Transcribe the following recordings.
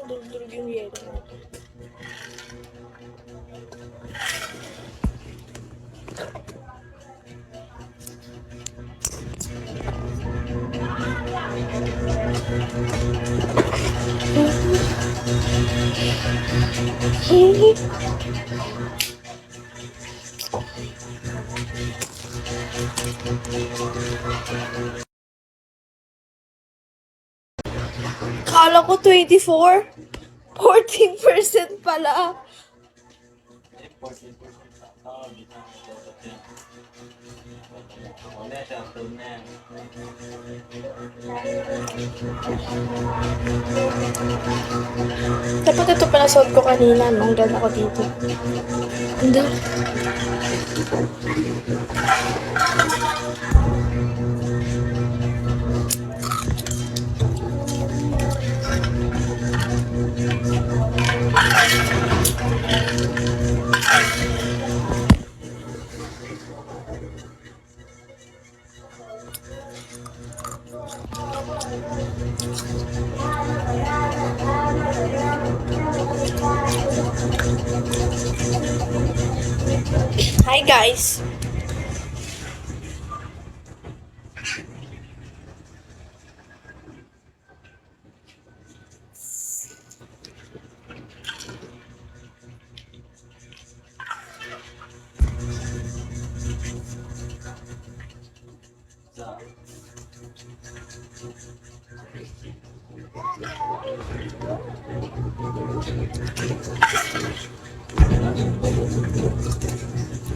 Durug-durug yung yelo natin. Kala ko 24. 14% pala. Dapat ito pala suot ko kanina nung dala ko dito. Hindi. Hi guys.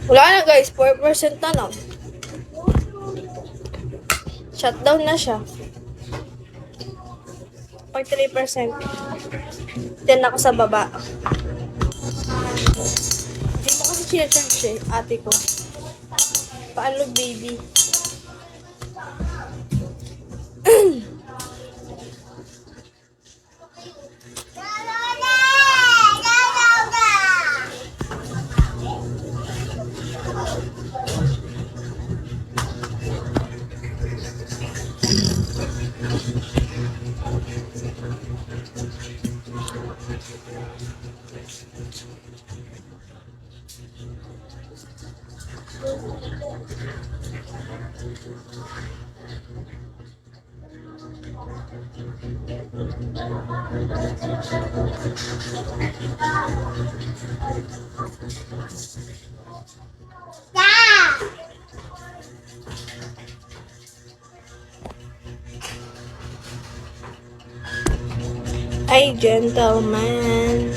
Wala na guys, 4% na lang. Shutdown na siya. Pag 3%. Then ako sa baba. Hindi mo kasi sinacharge ate ko. Paano baby? Ay, gentleman.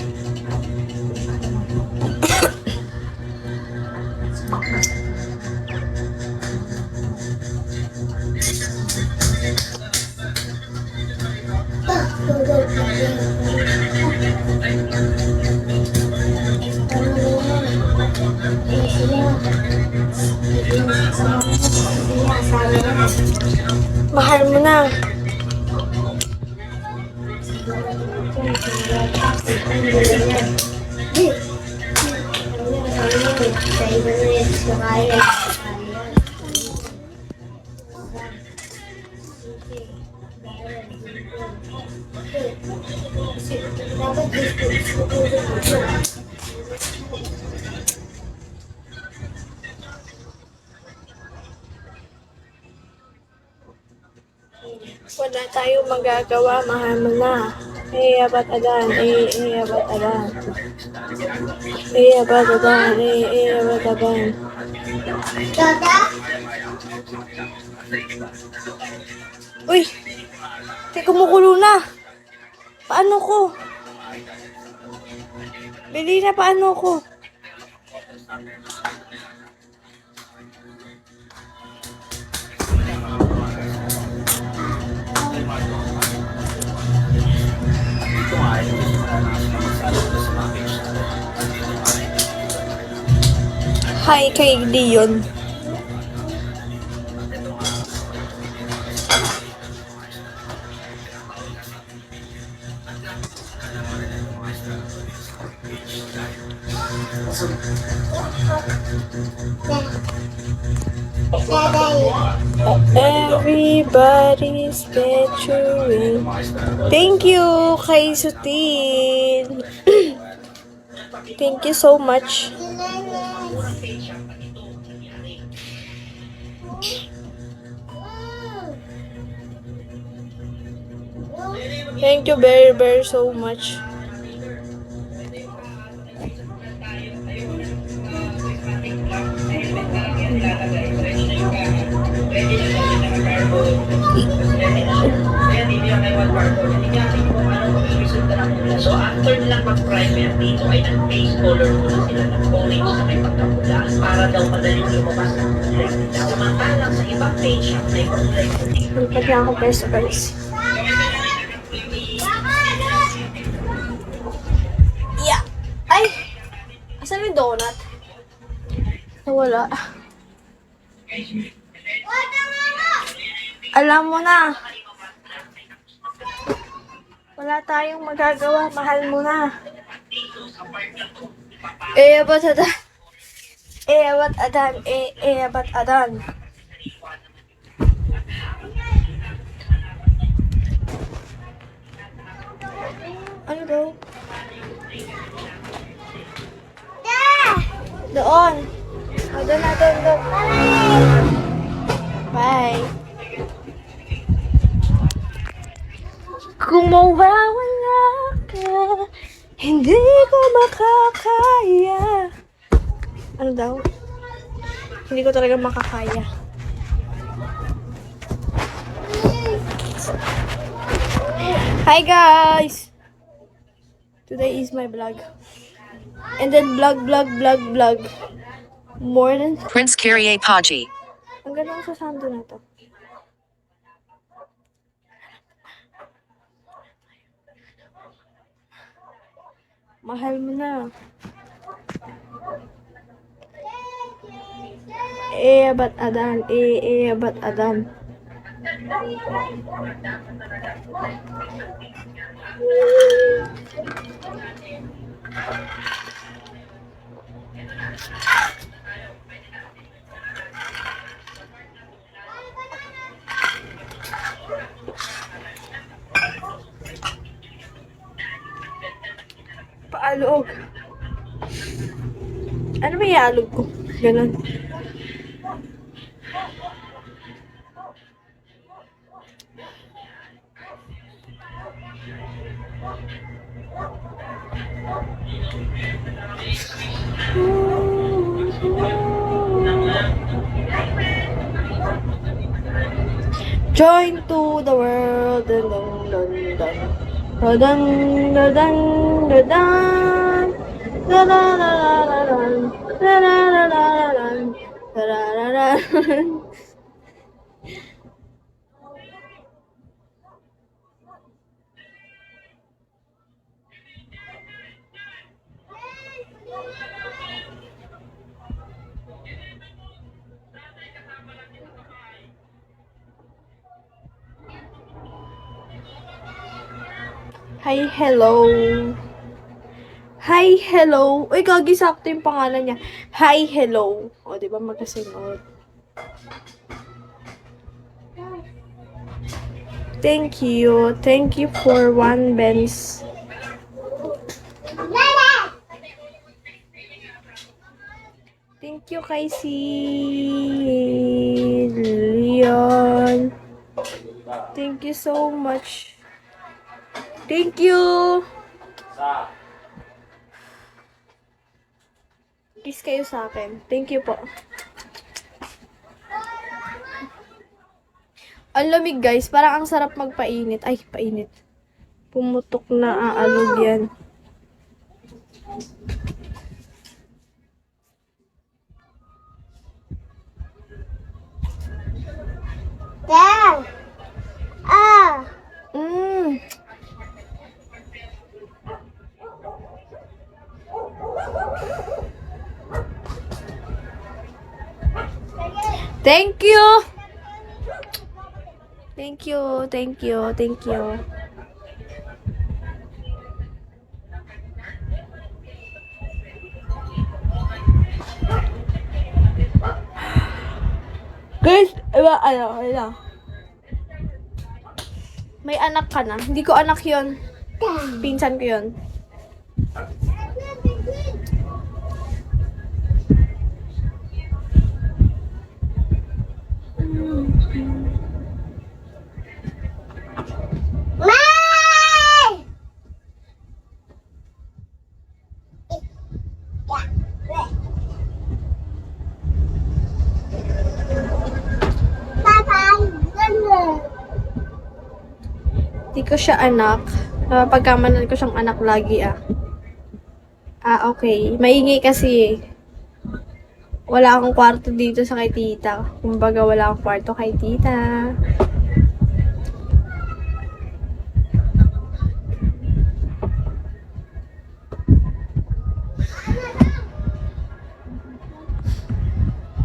Mahal mo na. Wala tayong magagawa, mahal mo na. Abat adan, abat adan. Abat adan, abat adan. Dada? Uy! Kumukulo na. Paano ko? Bili na paano ko? Hi kay Dion. Everybody's picturing. Thank you, kay Sutin. Thank you so much. Thank you very, very so much. So after nilang mag-primer dito ay nag-base color muna sila ng orange sa may pagkapula para daw madaling lumabas ang kulay nila. Samantalang sa ibang page shop may kulay puti. Lipat na ako guys, guys. Yeah. Ay! Asan yung donut? Nawala. Alam mo na. Wala tayong magagawa. Mahal mo na. Abat adan. Abat adan. Abat adan. Ano daw? Doon. O, doon na, doon. Bye. Kung mawawala ka, hindi ko makakaya. Ano daw? Hindi ko talaga makakaya. Hi guys! Today is my vlog. And then vlog. More than... Prince Kyrie Paji. Ang ganda sa sando na to. Mahal mo na. Abat adan. Abat adan. Paalog. Ano ba iaalog ko? Ganon. Join to the world. Dun, dun, dun, dun. Dun, dun, dun, dun, dun. Da, da, da, da, da, dun. Da, da, da, da, da, dun. Da, da, da, da, dun. Hi, hello. Hi, hello. Uy, gagi, sakto yung pangalan niya. Hi, hello. O, di ba magkasunod? Thank you. Thank you for one Benz. Thank you kay si Leon. Thank you so much. Thank you. Kiss kayo sa akin. Thank you po. Ang lamig guys, parang ang sarap magpainit. Ay, painit. Pumutok na aalog yan. Dad! Ah! Thank you! Thank you, thank you, thank you. Guys, ano. May anak ka na. Hindi ko anak yon. Pinsan ko yon. May! Papa, Hindi ko siya anak. Pagkamanan ko siyang anak lagi okay. Maingay kasi eh. Wala akong kwarto dito sa kay tita. Kumbaga wala akong kwarto kay tita.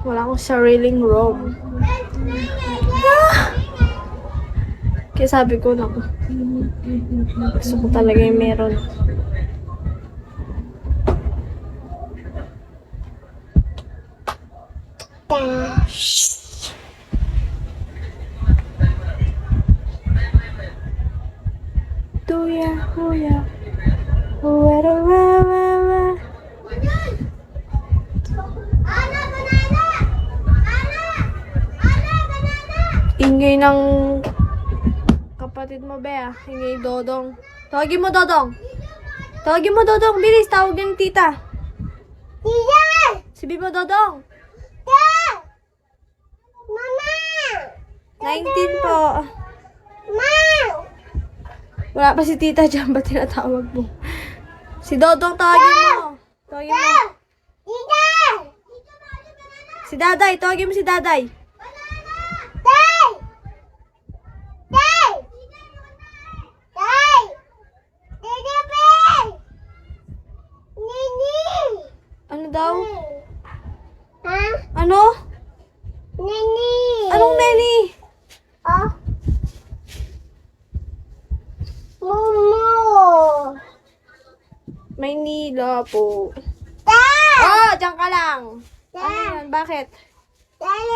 Wala akong sariling room. Kaya sabi ko, naku, gusto ko talaga yung meron. Tuya, huya, huwera, wa. Ingay ng kapatid mo, Bea. Ingay Dodong. Tawagin mo, Dodong. Tawagin mo, Dodong. Bilis, tawag ng tita. Tita! Sabi mo, Dodong. Tita! Mama! 19 po. Ma! Wala pa si tita dyan. Ba't tinatawag mo? Si Dodong, tawagin mo. Tawagin mo. Tita! Si Daday, tawagin mo si Daday. Tay! Tay! Tay! Tita Peng! Nini! Ano daw? Ha? Ano? Nini! Anong Neni? Oh? Momo! May nila po. Tay! Oh, dyan ka lang. Ano Tay! yan? Bakit? Tay!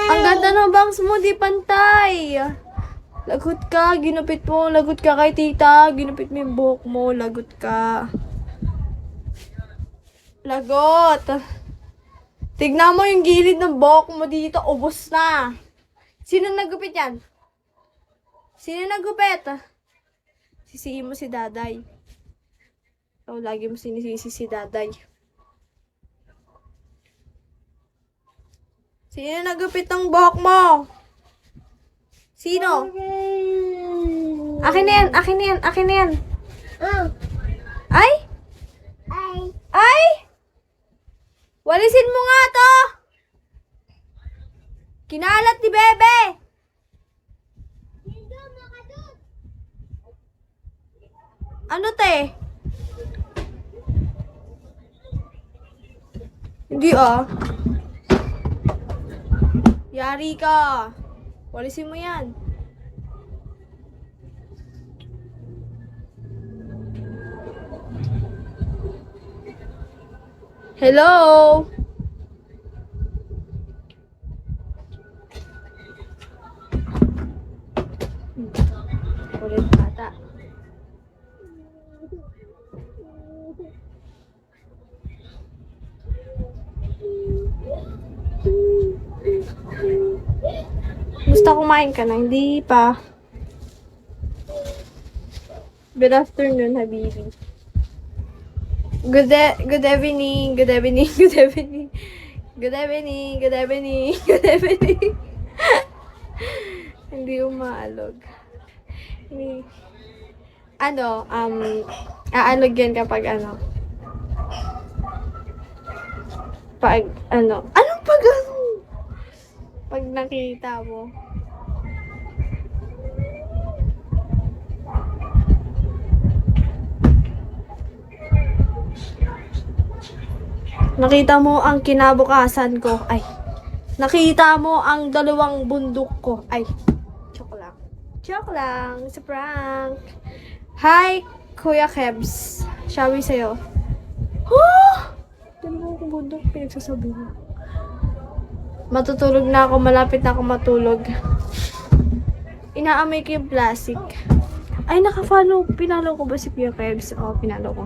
Ang ganda ng bangs mo, di pantay. Lagot ka, ginupit mo. Lagot ka kay tita. Ginupit mo yung buhok mo. Lagot ka. Lagot. Tignan mo yung gilid ng buhok mo dito. Ubos na. Sino nagupit yan? Sino nagupit? Sisihin mo si Daday. Ikaw lagi mo sinisisi si Daday. Sino nagupit ng buhok mo? Sino? Akin na yan, akin na yan, akin na yan. Ay? Ay! Ay! Walisin mo nga to! Kinalat ni Bebe! Ano te? Hindi Yari ka. Walisin mo yan. Hello? Ulit bata. Gusto kumain ka na? Hindi pa. Good afternoon, Habibi. Good evening. Good evening. Good evening. Good evening. Good evening. Good evening. Hindi umaalog. Hindi. Aalog yan kapag Anong pag Pag nakita mo. Nakita mo ang kinabukasan ko. Ay. Nakita mo ang dalawang bundok ko. Ay. Joke lang. Joke lang. It's a prank. Hi, Kuya Kebs. Shawi sa'yo. Dalawang bundok pinagsasabi mo. Matutulog na ako. Malapit na ako matulog. Inaamoy ko yung plastic. Ay, naka-follow. Pinalo ko ba si Pia Kebs? Oo, pinalo ko.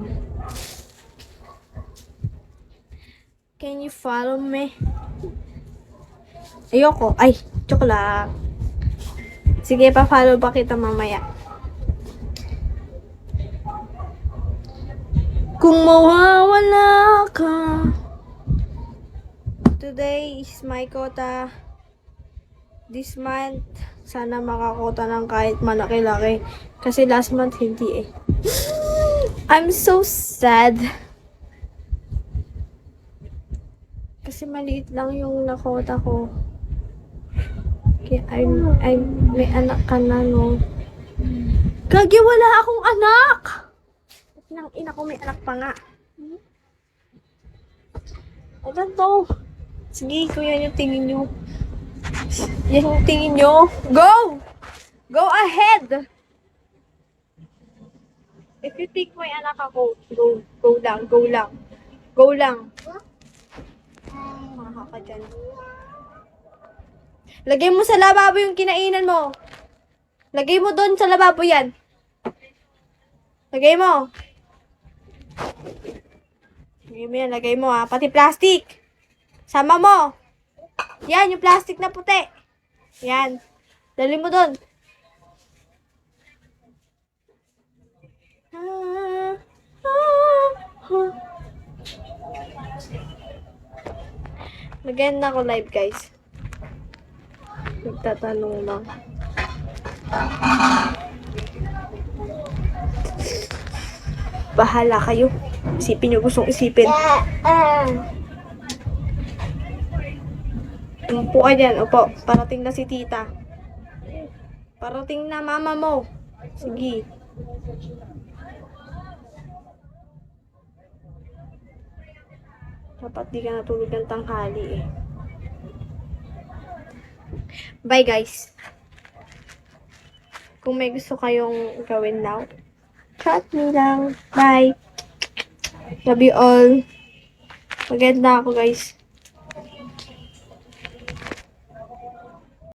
Can you follow me? Ayoko. Ay, joke lang. Sige, pa-follow pa kita mamaya. Kung mawawala ka. Today is my quota. This month, sana makakota ng kahit malaki-laki. Kasi last month, hindi eh. I'm so sad. Kasi maliit lang yung nakota ko. Kaya may anak ka na, no? Gagi, wala akong anak! Nang ina ko, may anak pa nga. Ano to? Sige, kuya, yung tingin nyo. Yan yung tingin nyo. Go! Go ahead! If you think may anak ako, go lang, go lang. Go lang. Maha ka dyan. Lagay mo sa lababo yung kinainan mo. Lagay mo doon sa lababo yan. Lagay mo. Lagay mo yan, lagay mo ha. Pati plastic. Sama mo. Yan, yung plastic na puti. Yan. Dali mo doon. Lagyan na ako live, guys. Nagtatanong lang. Bahala kayo. Isipin nyo gustong isipin. Upo ka dyan. Upo. Parating na si tita. Parating na mama mo. Sige. Dapat di ka natulog ng tanghali eh. Bye guys. Kung may gusto kayong gawin now, chat me lang. Bye. Love you all. Maganda ako guys.